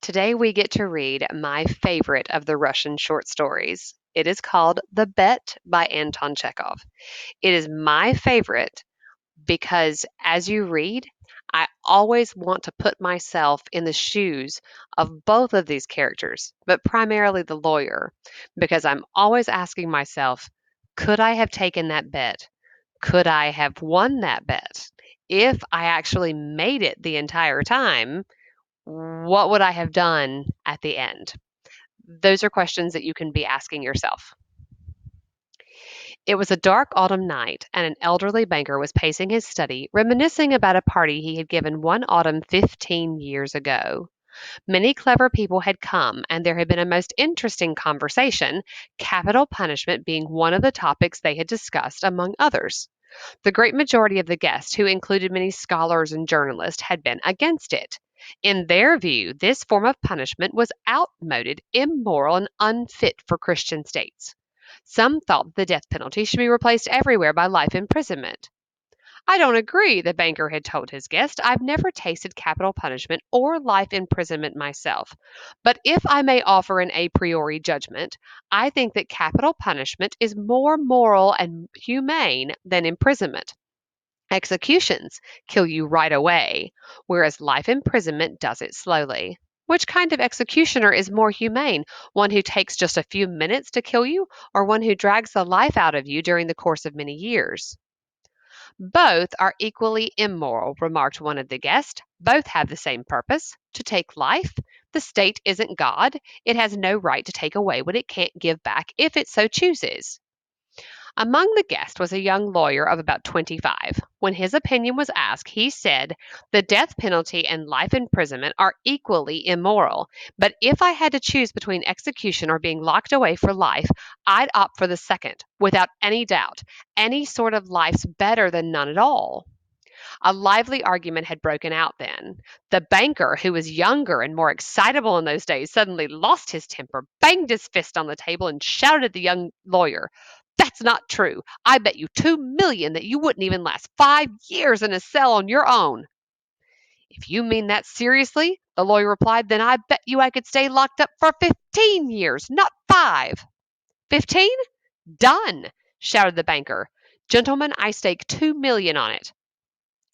Today we get to read my favorite of the Russian short stories. It is called The Bet by Anton Chekhov. It is my favorite because as you read, I always want to put myself in the shoes of both of these characters, but primarily the lawyer, because I'm always asking myself, could I have taken that bet? Could I have won that bet? If I actually made it the entire time, what would I have done at the end? Those are questions that you can be asking yourself. It was a dark autumn night, and an elderly banker was pacing his study, reminiscing about a party he had given one autumn 15 years ago. Many clever people had come, and there had been a most interesting conversation, capital punishment being one of the topics they had discussed, among others. The great majority of the guests, who included many scholars and journalists, had been against it. In their view, this form of punishment was outmoded, immoral, and unfit for Christian states. Some thought the death penalty should be replaced everywhere by life imprisonment. I don't agree, the banker had told his guest. I've never tasted capital punishment or life imprisonment myself. But if I may offer an a priori judgment, I think that capital punishment is more moral and humane than imprisonment. Executions kill you right away, whereas life imprisonment does it slowly. Which kind of executioner is more humane? One who takes just a few minutes to kill you, or one who drags the life out of you during the course of many years? Both are equally immoral, remarked one of the guests. Both have the same purpose to take life. The state isn't God. It has no right to take away what it can't give back if it so chooses. Among the guests was a young lawyer of about 25. When his opinion was asked, he said, the death penalty and life imprisonment are equally immoral, but if I had to choose between execution or being locked away for life, I'd opt for the second, without any doubt. Any sort of life's better than none at all. A lively argument had broken out then. The banker, who was younger and more excitable in those days, suddenly lost his temper, banged his fist on the table, and shouted at the young lawyer, "That's not true. I bet you 2 million that you wouldn't even last 5 years in a cell on your own." "If you mean that seriously," the lawyer replied, "then I bet you I could stay locked up for 15 years, not 5." 15? Done, shouted the banker. "Gentlemen, I stake 2 million on it."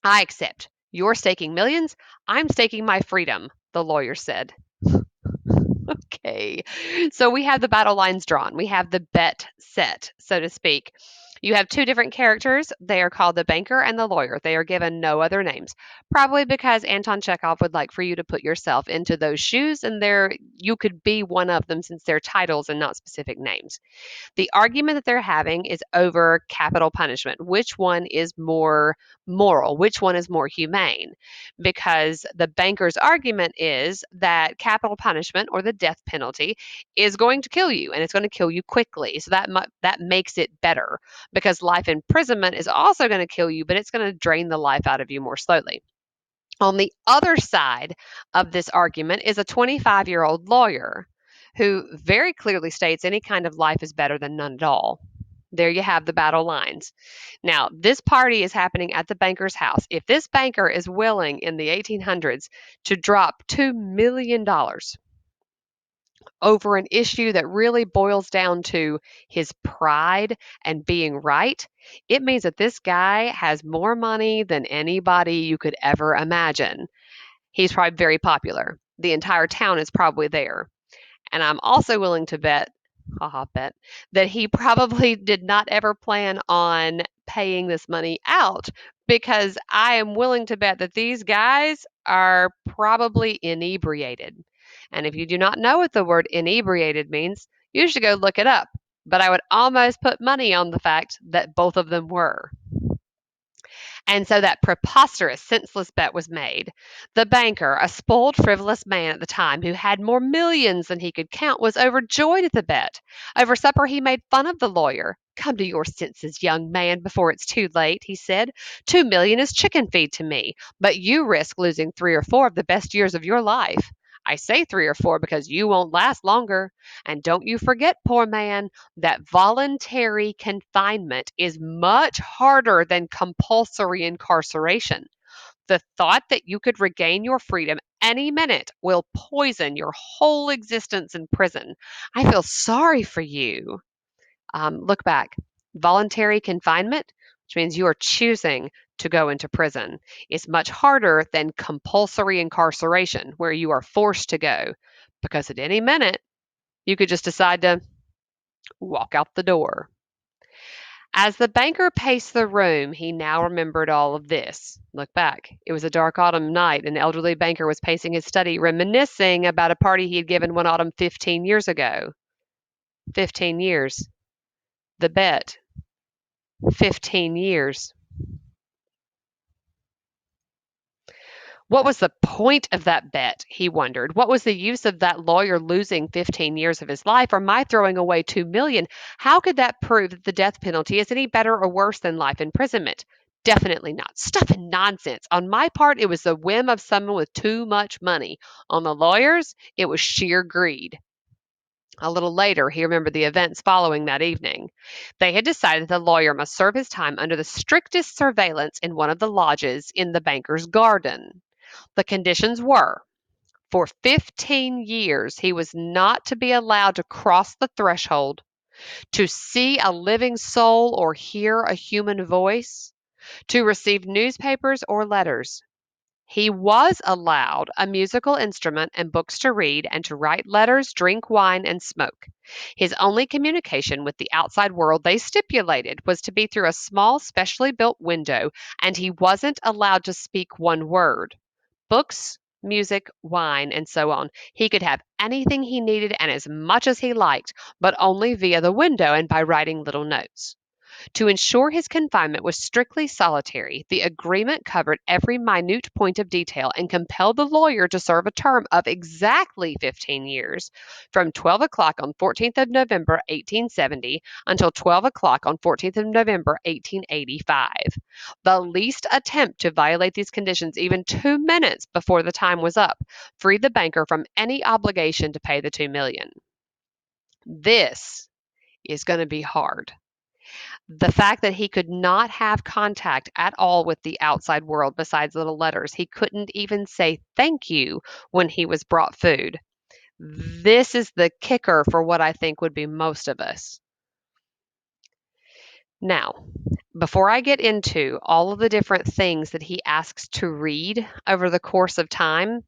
"I accept. You're staking millions. I'm staking my freedom," the lawyer said. Okay. So we have the battle lines drawn. We have the bet set, so to speak. You have two different characters. They are called the banker and the lawyer. They are given no other names, probably because Anton Chekhov would like for you to put yourself into those shoes, and there you could be one of them since they're titles and not specific names. The argument that they're having is over capital punishment. Which one is more moral? Which one is more humane? Because the banker's argument is that capital punishment or the death penalty is going to kill you and it's going to kill you quickly. So that makes it better because life imprisonment is also going to kill you, but it's going to drain the life out of you more slowly. On the other side of this argument is a 25-year-old lawyer who very clearly states any kind of life is better than none at all. There you have the battle lines. Now, this party is happening at the banker's house. If this banker is willing in the 1800s to drop $2 million over an issue that really boils down to his pride and being right, it means that this guy has more money than anybody you could ever imagine. He's probably very popular. The entire town is probably there. And I'm also willing to bet, haha, bet, that he probably did not ever plan on paying this money out because I am willing to bet that these guys are probably inebriated. And if you do not know what the word inebriated means, you should go look it up. But I would almost put money on the fact that both of them were. And so that preposterous, senseless bet was made. The banker, a spoiled, frivolous man at the time who had more millions than he could count, was overjoyed at the bet. Over supper, he made fun of the lawyer. "Come to your senses, young man, before it's too late," he said. 2 million is chicken feed to me, but you risk losing 3 or 4 of the best years of your life. I say 3 or 4 because you won't last longer. And don't you forget, poor man, that voluntary confinement is much harder than compulsory incarceration. The thought that you could regain your freedom any minute will poison your whole existence in prison. I feel sorry for you. Look back. Voluntary confinement, which means you are choosing to go into prison, is much harder than compulsory incarceration, where you are forced to go, because at any minute you could just decide to walk out the door. As the banker paced the room, he now remembered all of this. Look back. It was a dark autumn night. An elderly banker was pacing his study, reminiscing about a party he had given one autumn 15 years ago. 15 years. The bet. 15 years. What was the point of that bet? He wondered. What was the use of that lawyer losing 15 years of his life or my throwing away 2 million? How could that prove that the death penalty is any better or worse than life imprisonment? Definitely not. Stuff and nonsense. On my part, it was the whim of someone with too much money. On the lawyer's, it was sheer greed. A little later, he remembered the events following that evening. They had decided the lawyer must serve his time under the strictest surveillance in one of the lodges in the banker's garden. The conditions were: for 15 years, he was not to be allowed to cross the threshold, to see a living soul or hear a human voice, to receive newspapers or letters. He was allowed a musical instrument and books to read and to write letters, drink wine, and smoke. His only communication with the outside world, they stipulated, was to be through a small, specially built window, and he wasn't allowed to speak one word. Books, music, wine, and so on. He could have anything he needed and as much as he liked, but only via the window and by writing little notes. To ensure his confinement was strictly solitary, the agreement covered every minute point of detail and compelled the lawyer to serve a term of exactly 15 years, from 12 o'clock on 14th of November, 1870, until 12 o'clock on 14th of November, 1885. The least attempt to violate these conditions, even 2 minutes before the time was up, freed the banker from any obligation to pay the 2 million. This is going to be hard. The fact that he could not have contact at all with the outside world besides little letters. He couldn't even say thank you when he was brought food. This is the kicker for what I think would be most of us. Now, before I get into all of the different things that he asks to read over the course of time,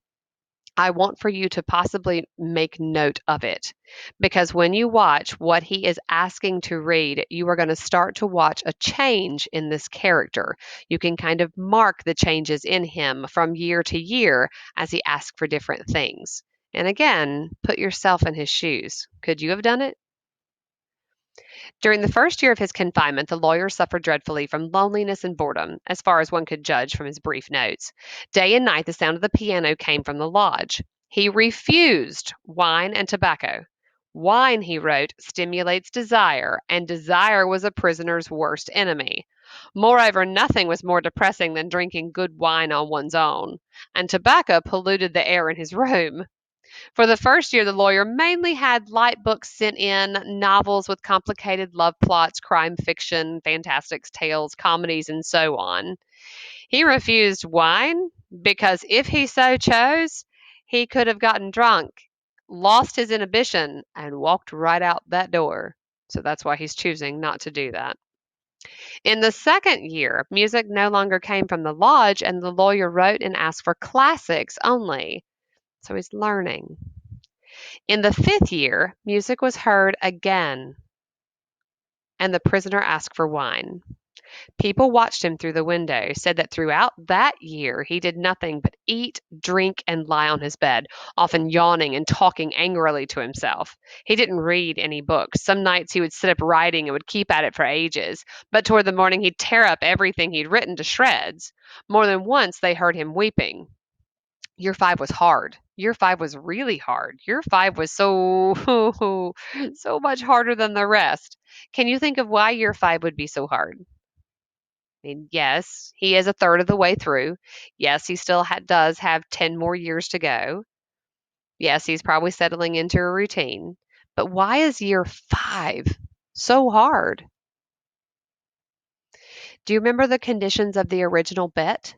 I want for you to possibly make note of it, because when you watch what he is asking to read, you are going to start to watch a change in this character. You can kind of mark the changes in him from year to year as he asks for different things. And again, put yourself in his shoes. Could you have done it? During the first year of his confinement, the lawyer suffered dreadfully from loneliness and boredom, as far as one could judge from his brief notes. Day and night, the sound of the piano came from the lodge. He refused wine and tobacco. Wine, he wrote, stimulates desire, and desire was a prisoner's worst enemy. Moreover, nothing was more depressing than drinking good wine on one's own, and tobacco polluted the air in his room. For the first year, the lawyer mainly had light books sent in, novels with complicated love plots, crime fiction, fantastic tales, comedies, and so on. He refused wine because if he so chose, he could have gotten drunk, lost his inhibition, and walked right out that door. So that's why he's choosing not to do that. In the second year, music no longer came from the lodge, and the lawyer wrote and asked for classics only. So he's learning. In the fifth year, music was heard again, and the prisoner asked for wine. People watched him through the window, said that throughout that year he did nothing but eat, drink, and lie on his bed, often yawning and talking angrily to himself. He didn't read any books. Some nights he would sit up writing and would keep at it for ages, but toward the morning he'd tear up everything he'd written to shreds. More than once they heard him weeping. Year 5 was hard. Year 5 was really hard. Year 5 was so so much harder than the rest. Can you think of why year 5 would be so hard? I mean, yes, he is a third of the way through. Yes, he still does have 10 more years to go. Yes, he's probably settling into a routine. But why is year 5 so hard? Do you remember the conditions of the original bet?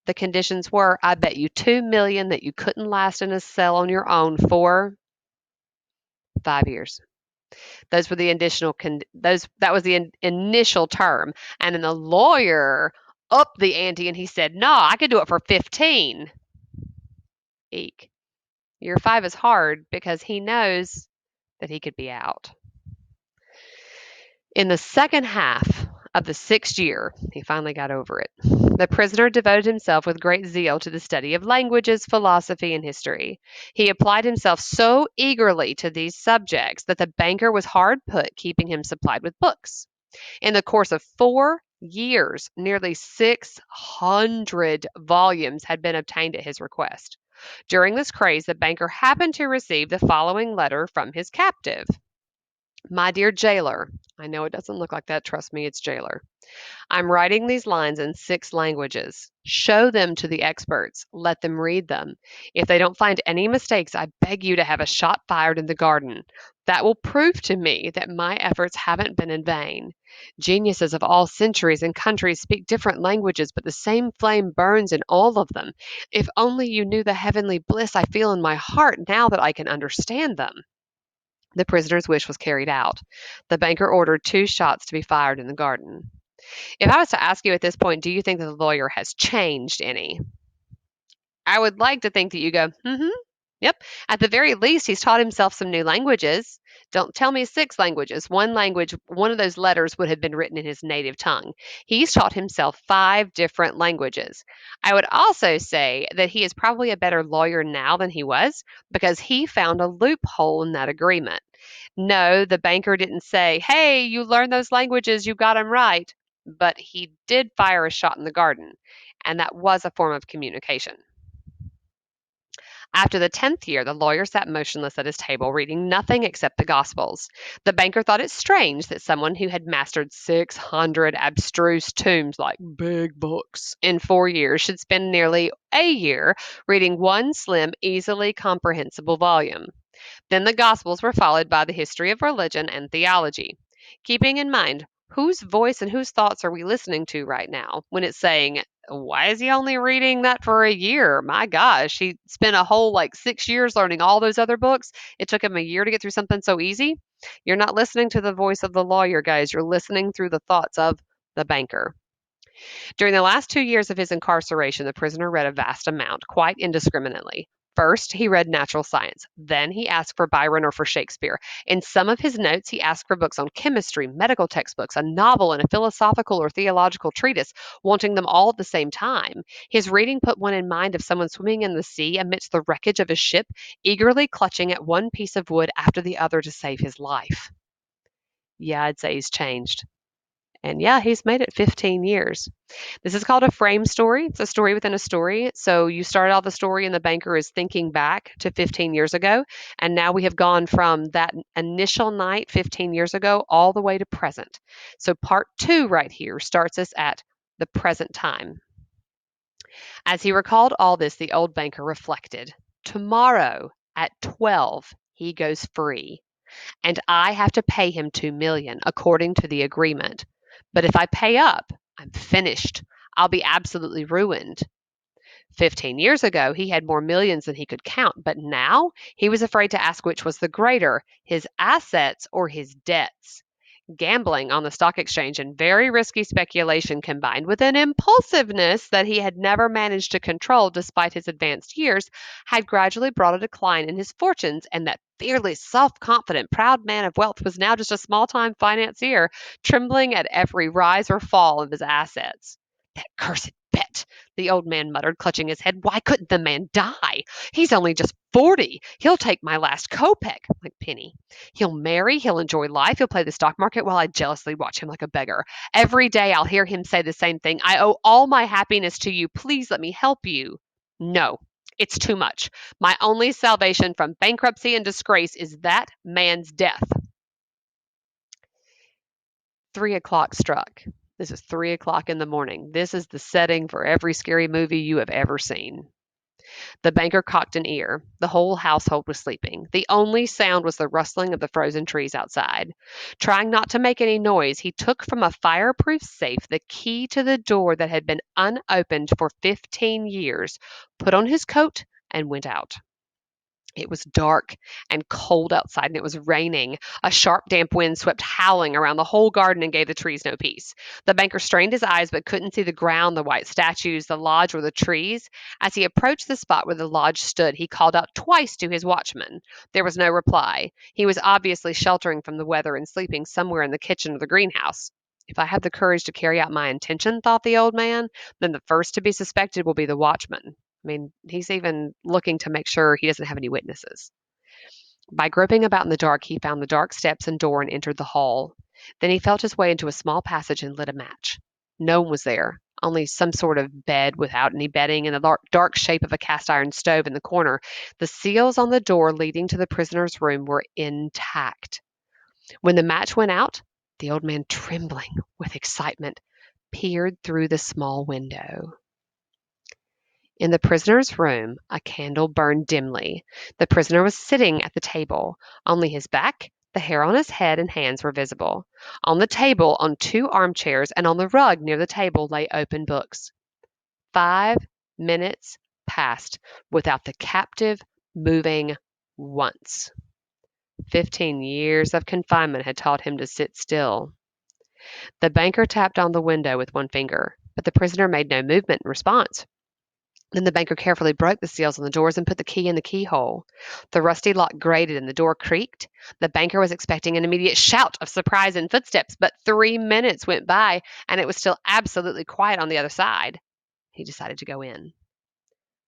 The conditions were, I bet you 2 million that you couldn't last in a cell on your own for 5 years. Those were the additional those that was the initial term. And then the lawyer upped the ante and he said, "No, I could do it for 15." Eek. Year 5 is hard because he knows that he could be out. In the second half of the 6th year, he finally got over it. The prisoner devoted himself with great zeal to the study of languages, philosophy, and history. He applied himself so eagerly to these subjects that the banker was hard put keeping him supplied with books. In the course of 4 years, nearly 600 volumes had been obtained at his request. During this craze, the banker happened to receive the following letter from his captive. My dear jailer, I know it doesn't look like that, trust me, it's jailer. I'm writing these lines in 6 languages. Show them to the experts. Let them read them. If they don't find any mistakes, I beg you to have a shot fired in the garden. That will prove to me that my efforts haven't been in vain. Geniuses of all centuries and countries speak different languages, but the same flame burns in all of them. If only you knew the heavenly bliss I feel in my heart now that I can understand them. The prisoner's wish was carried out. The banker ordered 2 shots to be fired in the garden. If I was to ask you at this point, do you think that the lawyer has changed any? I would like to think that you go, yep. At the very least, he's taught himself some new languages. Don't tell me 6 languages. One language, one of those letters would have been written in his native tongue. He's taught himself 5 different languages. I would also say that he is probably a better lawyer now than he was because he found a loophole in that agreement. No, the banker didn't say, hey, you learn those languages, you got them right. But he did fire a shot in the garden, and that was a form of communication. After the 10th year, the lawyer sat motionless at his table, reading nothing except the Gospels. The banker thought it strange that someone who had mastered 600 abstruse tomes like big books in 4 years should spend nearly a year reading one slim, easily comprehensible volume. Then the Gospels were followed by the history of religion and theology. Keeping in mind, whose voice and whose thoughts are we listening to right now when it's saying, why is he only reading that for a year? My gosh, he spent a whole 6 years learning all those other books. It took him a year to get through something so easy. You're not listening to the voice of the lawyer, guys. You're listening through the thoughts of the banker. During the last 2 years of his incarceration, the prisoner read a vast amount, quite indiscriminately. First, he read natural science. Then he asked for Byron or for Shakespeare. In some of his notes, he asked for books on chemistry, medical textbooks, a novel, and a philosophical or theological treatise, wanting them all at the same time. His reading put one in mind of someone swimming in the sea amidst the wreckage of a ship, eagerly clutching at one piece of wood after the other to save his life. Yeah, I'd say he's changed. And yeah, he's made it 15 years. This is called a frame story. It's a story within a story. So you start out the story, and the banker is thinking back to 15 years ago. And now we have gone from that initial night 15 years ago all the way to present. So part 2 right here starts us at the present time. As he recalled all this, the old banker reflected. Tomorrow at 12, he goes free, and I have to pay him 2 million according to the agreement. But if I pay up, I'm finished. I'll be absolutely ruined. 15 years ago, he had more millions than he could count, but now he was afraid to ask which was the greater, his assets or his debts. Gambling on the stock exchange and very risky speculation combined with an impulsiveness that he had never managed to control despite his advanced years had gradually brought a decline in his fortunes, and that fearless, self-confident, proud man of wealth was now just a small-time financier, trembling at every rise or fall of his assets. That cursed bet, the old man muttered, clutching his head. Why couldn't the man die? He's only just 40. He'll take my last kopeck, like penny. He'll marry, he'll enjoy life, he'll play the stock market while I jealously watch him like a beggar. Every day I'll hear him say the same thing. I owe all my happiness to you. Please let me help you. No, it's too much. My only salvation from bankruptcy and disgrace is that man's death. 3 o'clock struck. This is 3 o'clock in the morning. This is the setting for every scary movie you have ever seen. The banker cocked an ear. The whole household was sleeping. The only sound was the rustling of the frozen trees outside. Trying not to make any noise, he took from a fireproof safe the key to the door that had been unopened for 15 years, put on his coat, and went out. It was dark and cold outside, and it was raining. A sharp, damp wind swept howling around the whole garden and gave the trees no peace. The banker strained his eyes but couldn't see the ground, the white statues, the lodge, or the trees. As he approached the spot where the lodge stood, he called out twice to his watchman. There was no reply. He was obviously sheltering from the weather and sleeping somewhere in the kitchen or the greenhouse. If I have the courage to carry out my intention, thought the old man, then the first to be suspected will be the watchman. I mean, he's even looking to make sure he doesn't have any witnesses. By groping about in the dark, he found the dark steps and door and entered the hall. Then he felt his way into a small passage and lit a match. No one was there, only some sort of bed without any bedding and the dark shape of a cast iron stove in the corner. The seals on the door leading to the prisoner's room were intact. When the match went out, the old man, trembling with excitement, peered through the small window. In the prisoner's room, a candle burned dimly. The prisoner was sitting at the table. Only his back, the hair on his head and hands were visible. On the table, on two armchairs, and on the rug near the table lay open books. 5 minutes passed without the captive moving once. 15 years of confinement had taught him to sit still. The banker tapped on the window with one finger, but the prisoner made no movement in response. Then the banker carefully broke the seals on the doors and put the key in the keyhole. The rusty lock grated and the door creaked. The banker was expecting an immediate shout of surprise and footsteps, but 3 minutes went by and it was still absolutely quiet on the other side. He decided to go in.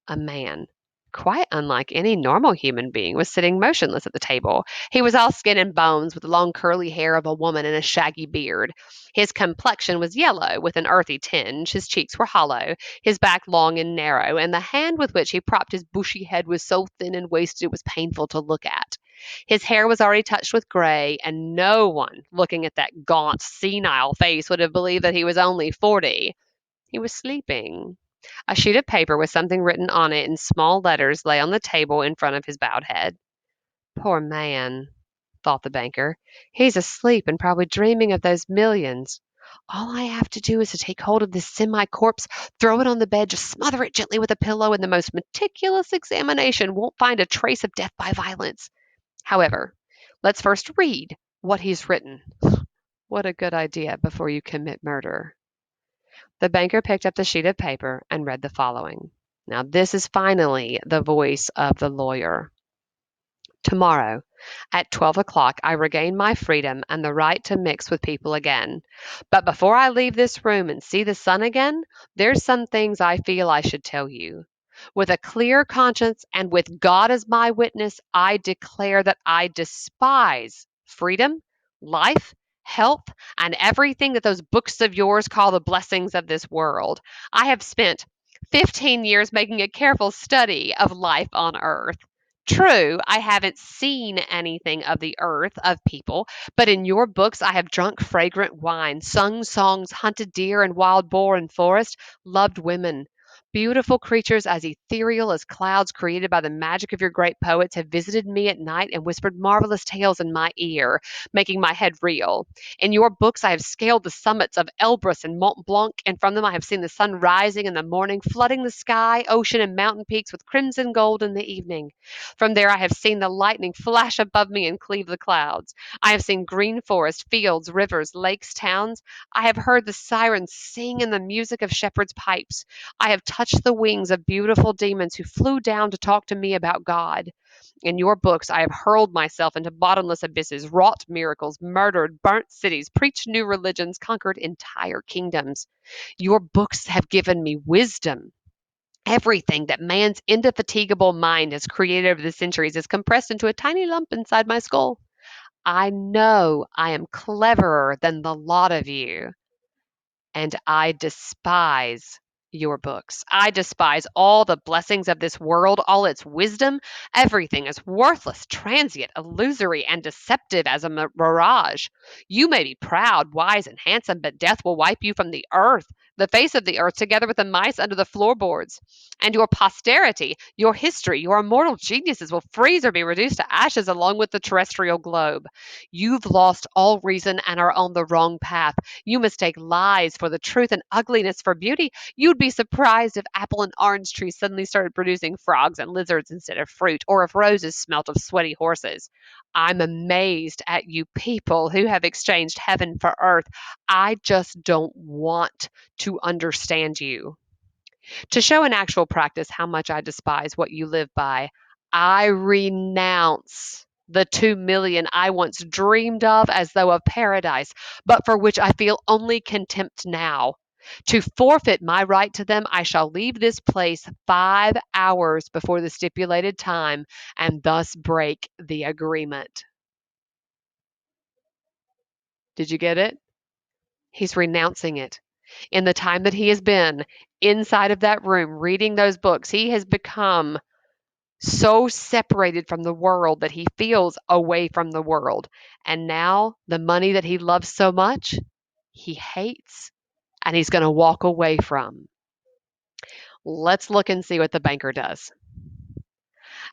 A man, quite unlike any normal human being, was sitting motionless at the table. He was all skin and bones, with the long curly hair of a woman and a shaggy beard. His complexion was yellow, with an earthy tinge. His cheeks were hollow, his back long and narrow, and the hand with which he propped his bushy head was so thin and wasted it was painful to look at. His hair was already touched with gray, and no one looking at that gaunt, senile face would have believed that he was only 40. He was sleeping. A sheet of paper with something written on it in small letters lay on the table in front of his bowed head. Poor man, thought the banker. He's asleep and probably dreaming of those millions. All I have to do is to take hold of this semi-corpse, throw it on the bed, just smother it gently with a pillow, and the most meticulous examination won't find a trace of death by violence. However, let's first read what he's written. What a good idea before you commit murder. The banker picked up the sheet of paper and read the following. Now, this is finally the voice of the lawyer. Tomorrow, at 12 o'clock, I regain my freedom and the right to mix with people again. But before I leave this room and see the sun again, there's some things I feel I should tell you. With a clear conscience and with God as my witness, I declare that I despise freedom, life, health, and everything that those books of yours call the blessings of this world. I have spent 15 years making a careful study of life on earth. True, I haven't seen anything of the earth, of people, but in your books I have drunk fragrant wine, sung songs, hunted deer and wild boar in forest, loved women. Beautiful creatures as ethereal as clouds created by the magic of your great poets have visited me at night and whispered marvelous tales in my ear, making my head reel. In your books I have scaled the summits of Elbrus and Mont Blanc, and from them I have seen the sun rising in the morning, flooding the sky, ocean, and mountain peaks with crimson gold in the evening. From there I have seen the lightning flash above me and cleave the clouds. I have seen green forests, fields, rivers, lakes, towns. I have heard the sirens sing in the music of shepherds' pipes. I have touched the wings of beautiful demons who flew down to talk to me about God. In your books, I have hurled myself into bottomless abysses, wrought miracles, murdered, burnt cities, preached new religions, conquered entire kingdoms. Your books have given me wisdom. Everything that man's indefatigable mind has created over the centuries is compressed into a tiny lump inside my skull. I know I am cleverer than the lot of you, and I despise your books. I despise all the blessings of this world, all its wisdom. Everything is worthless, transient, illusory, and deceptive as a mirage. You may be proud, wise, and handsome, but death will wipe you from the earth. the face of the earth, together with the mice under the floorboards. And your posterity, your history, your immortal geniuses will freeze or be reduced to ashes along with the terrestrial globe. You've lost all reason and are on the wrong path. You mistake lies for the truth and ugliness for beauty. You'd be surprised if apple and orange trees suddenly started producing frogs and lizards instead of fruit, or if roses smelt of sweaty horses. I'm amazed at you people who have exchanged heaven for earth. I just don't want to understand you. To show in actual practice how much I despise what you live by, I renounce the 2 million I once dreamed of as though of paradise, but for which I feel only contempt now. To forfeit my right to them, I shall leave this place 5 hours before the stipulated time and thus break the agreement. Did you get it? He's renouncing it. In the time that he has been inside of that room reading those books, he has become so separated from the world that he feels away from the world. And now the money that he loves so much, he hates and he's going to walk away from. Let's look and see what the banker does.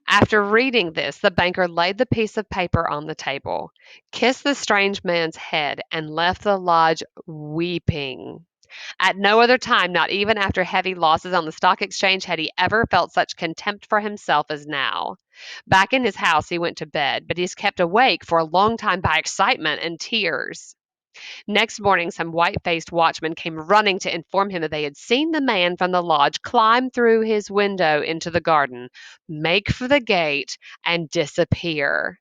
After reading this, the banker laid the piece of paper on the table, kissed the strange man's head, and left the lodge weeping. At no other time, not even after heavy losses on the stock exchange, had he ever felt such contempt for himself as now. Back in his house, he went to bed, but he's kept awake for a long time by excitement and tears. Next morning, some white faced watchmen came running to inform him that they had seen the man from the lodge climb through his window into the garden, make for the gate, and disappear.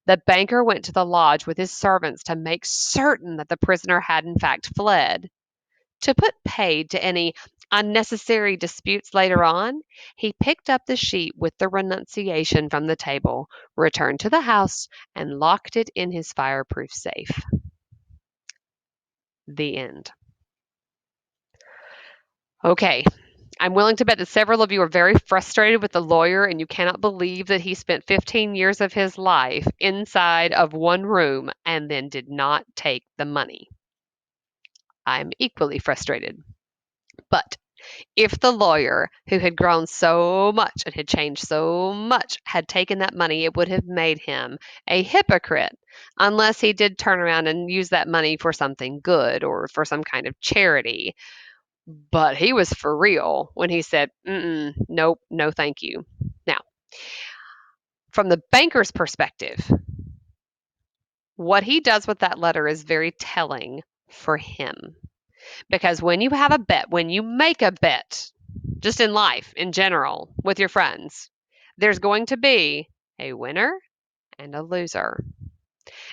The banker went to the lodge with his servants to make certain that the prisoner had in fact fled. To put paid to any unnecessary disputes later on, he picked up the sheet with the renunciation from the table, returned to the house, and locked it in his fireproof safe. The end. Okay, I'm willing to bet that several of you are very frustrated with the lawyer and you cannot believe that he spent 15 years of his life inside of one room and then did not take the money. I'm equally frustrated. But if the lawyer, who had grown so much and had changed so much, had taken that money, it would have made him a hypocrite, unless he did turn around and use that money for something good or for some kind of charity. But he was for real when he said, nope, no, thank you. Now, from the banker's perspective, what he does with that letter is very telling for him. Because when you have a bet, when you make a bet, just in life in general with your friends, there's going to be a winner and a loser.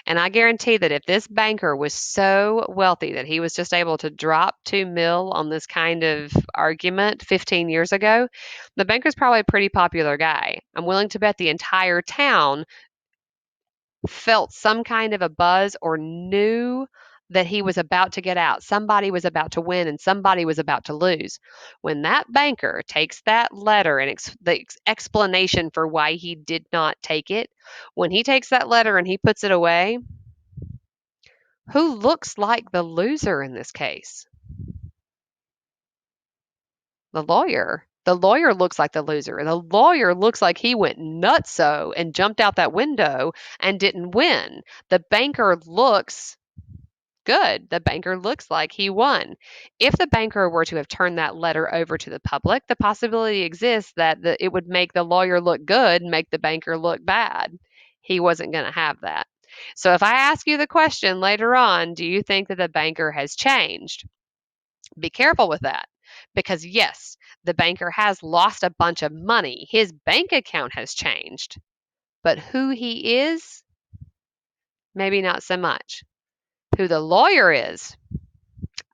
And I guarantee that if this banker was so wealthy that he was just able to drop 2 mil on this kind of argument 15 years ago, the banker's probably a pretty popular guy. I'm willing to bet the entire town felt some kind of a buzz or knew that he was about to get out. Somebody was about to win and somebody was about to lose. When that banker takes that letter and the explanation for why he did not take it, when he takes that letter and he puts it away, who looks like the loser in this case? The lawyer. The lawyer looks like the loser. The lawyer looks like he went nutso and jumped out that window and didn't win. The banker looks good. The banker looks like he won. If the banker were to have turned that letter over to the public, the possibility exists that it would make the lawyer look good and make the banker look bad. He wasn't going to have that. So if I ask you the question later on, do you think that the banker has changed? Be careful with that. Because yes, the banker has lost a bunch of money. His bank account has changed. But who he is, maybe not so much. Who the lawyer is,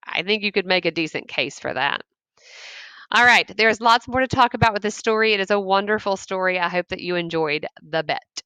I think you could make a decent case for that. All right, there's lots more to talk about with this story. It is a wonderful story. I hope that you enjoyed the bet.